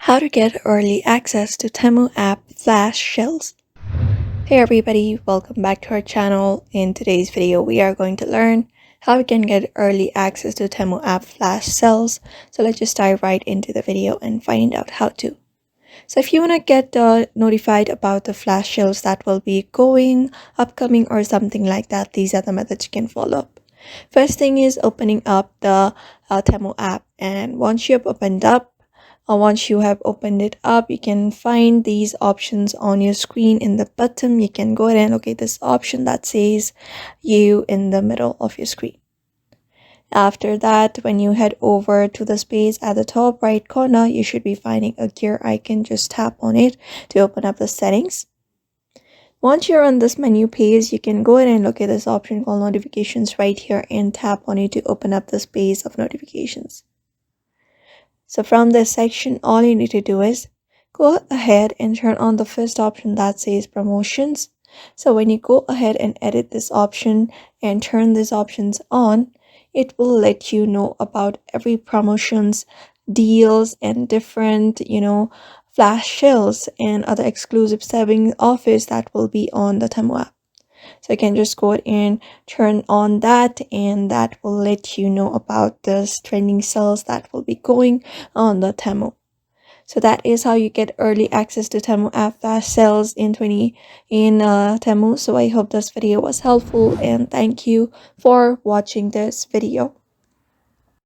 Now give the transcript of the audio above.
How to get early access to Temu app flash sales. Hey everybody, welcome back to our channel. In today's video, we are going to learn how we can get early access to Temu app flash sales. So let's just dive right into the video and find out how to. So if you want to get notified about the flash sales that will be going, upcoming or something like that, these are the methods you can follow. First thing is opening up the Temu app, and once you have opened it up, you can find these options on your screen. In the bottom, you can go ahead and locate this option that says you in the middle of your screen. After that, when you head over to the space at the top right corner, you should be finding a gear icon. Just tap on it to open up the settings. Once you're on this menu page, you can go ahead and look at this option called notifications right here and tap on it to open up the space of notifications. So from this section, all you need to do is go ahead and turn on the first option that says promotions. So when you go ahead and edit this option and turn these options on, it will let you know about every promotions, deals, and different, flash sales and other exclusive saving offers that will be on the Temu app. So you can just go ahead and turn on that, and that will let you know about this trending sales that will be going on the Temu. So that is how you get early access to Temu app flash sales in Temu. So I hope this video was helpful, and thank you for watching this video.